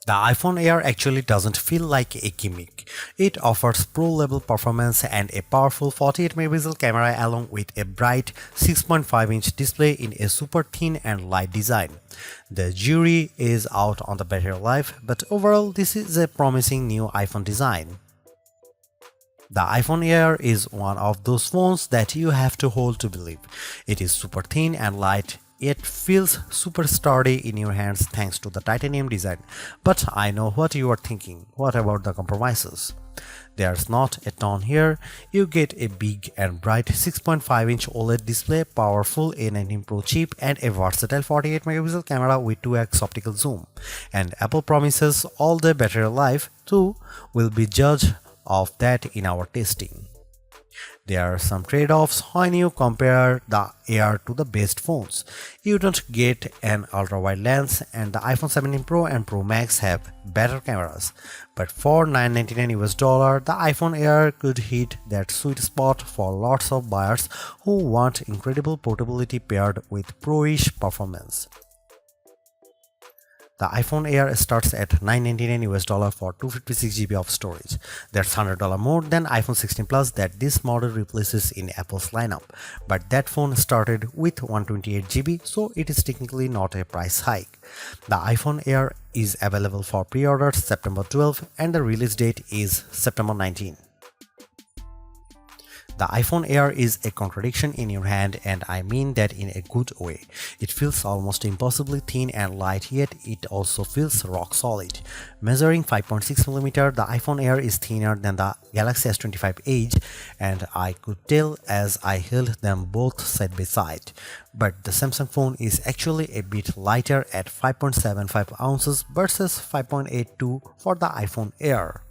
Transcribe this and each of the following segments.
The iPhone Air actually doesn't feel like a gimmick. It offers pro-level performance and a powerful 48-megapixel camera along with a bright 6.5-inch display in a super thin and light design. The jury is out on the battery life, but overall this is a promising new iPhone design. The iPhone Air is one of those phones that you have to hold to believe. It is super thin and light. It feels super sturdy in your hands thanks to the titanium design. But I know what you are thinking. What about the compromises? There's not a ton here. You get a big and bright 6.5-inch OLED display, powerful A19 Pro chip, and a versatile 48-megapixel camera with 2x optical zoom. And Apple promises all the battery life too. Will be judged of that in our testing. There are some trade-offs when you compare the Air to the best phones. You don't get an ultra-wide lens, and the iPhone 17 Pro and Pro Max have better cameras. But for $999 the iPhone Air could hit that sweet spot for lots of buyers who want incredible portability paired with pro-ish performance. The iPhone Air starts at $999 for 256 GB of storage. That's $100 more than iPhone 16 Plus that this model replaces in Apple's lineup. But that phone started with 128 GB, so it is technically not a price hike. The iPhone Air is available for pre-orders September 12 and the release date is September 19. The iPhone Air is a contradiction in your hand, and I mean that in a good way. It feels almost impossibly thin and light, yet it also feels rock solid. Measuring 5.6mm, the iPhone Air is thinner than the Galaxy S25 Edge, and I could tell as I held them both side by side. But the Samsung phone is actually a bit lighter at 5.75 ounces versus 5.82 for the iPhone Air.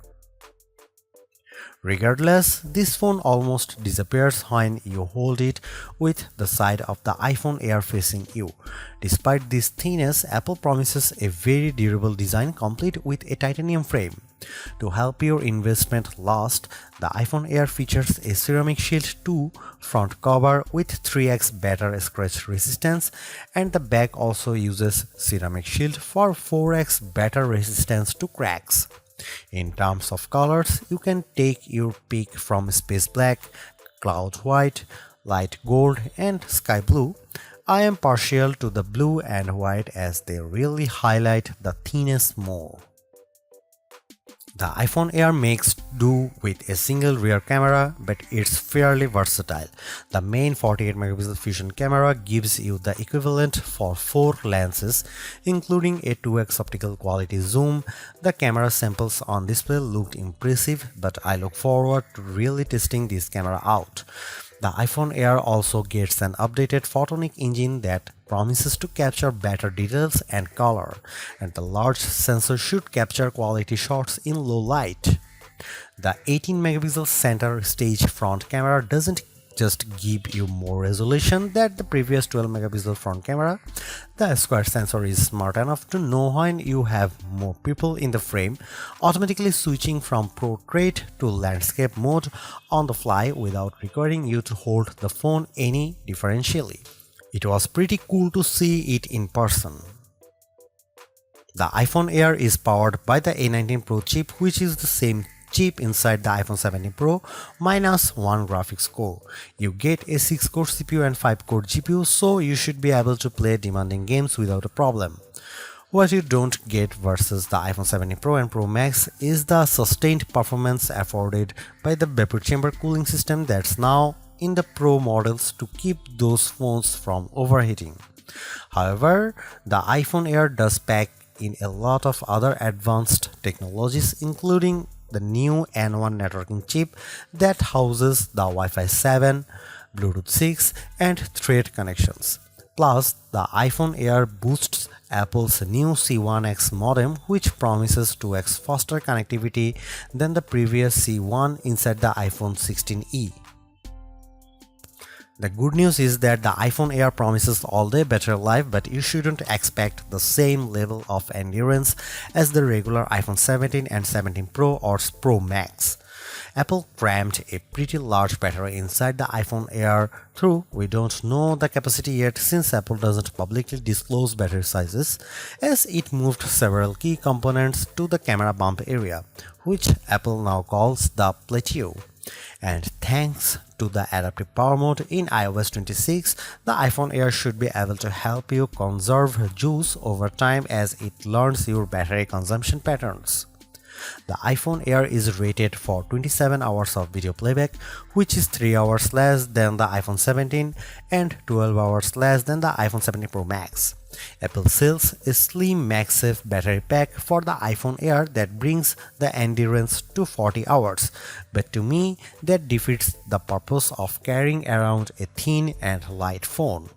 Regardless, this phone almost disappears when you hold it with the side of the iPhone Air facing you. Despite this thinness, Apple promises a very durable design complete with a titanium frame. To help your investment last, the iPhone Air features a Ceramic Shield 2 front cover with 3x better scratch resistance, and the back also uses Ceramic Shield for 4x better resistance to cracks. In terms of colors, you can take your pick from space black, cloud white, light gold, and sky blue. I am partial to the blue and white as they really highlight the thinness more. The iPhone Air makes do with a single rear camera, but it's fairly versatile. The main 48-megapixel fusion camera gives you the equivalent for 4 lenses, including a 2x optical quality zoom. The camera samples on display looked impressive, but I look forward to really testing this camera out. The iPhone Air also gets an updated photonic engine that promises to capture better details and color, and the large sensor should capture quality shots in low light. The 18-megapixel center stage front camera doesn't just give you more resolution than the previous 12-megapixel front camera. The square sensor is smart enough to know when you have more people in the frame, automatically switching from portrait to landscape mode on the fly without requiring you to hold the phone any differentially. It was pretty cool to see it in person. The iPhone Air is powered by the A19 Pro chip, which is the same chip inside the iPhone 17 Pro minus 1 graphics core. You get a 6-core CPU and 5-core GPU, so you should be able to play demanding games without a problem. What you don't get versus the iPhone 17 Pro and Pro Max is the sustained performance afforded by the vapor chamber cooling system that's now in the Pro models to keep those phones from overheating. However, the iPhone Air does pack in a lot of other advanced technologies, including the new N1 networking chip that houses the Wi-Fi 7, Bluetooth 6, and Thread connections. Plus, the iPhone Air boosts Apple's new C1X modem, which promises 2x faster connectivity than the previous C1 inside the iPhone 16e. The good news is that the iPhone Air promises all-day battery life, but you shouldn't expect the same level of endurance as the regular iPhone 17 and 17 Pro or Pro Max. Apple crammed a pretty large battery inside the iPhone Air, though we don't know the capacity yet since Apple doesn't publicly disclose battery sizes, as it moved several key components to the camera bump area, which Apple now calls the plateau. And thanks to the adaptive power mode in iOS 26, the iPhone Air should be able to help you conserve juice over time as it learns your battery consumption patterns. The iPhone Air is rated for 27 hours of video playback, which is 3 hours less than the iPhone 17 and 12 hours less than the iPhone 17 Pro Max. Apple sells a slim MagSafe battery pack for the iPhone Air that brings the endurance to 40 hours, but to me that defeats the purpose of carrying around a thin and light phone.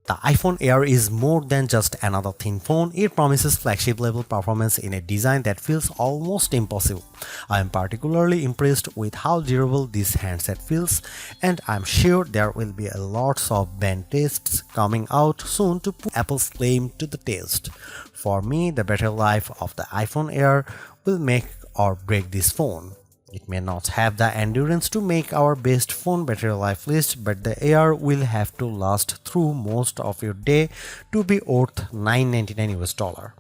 The iPhone Air is more than just another thin phone. It promises flagship level performance in a design that feels almost impossible. I am particularly impressed with how durable this handset feels, and I'm sure there will be lots of band tests coming out soon to put Apple's claim to the test. For me, the battery life of the iPhone Air will make or break this phone. It may not have the endurance to make our best phone battery life list, but the Air will have to last through most of your day to be worth $999 US.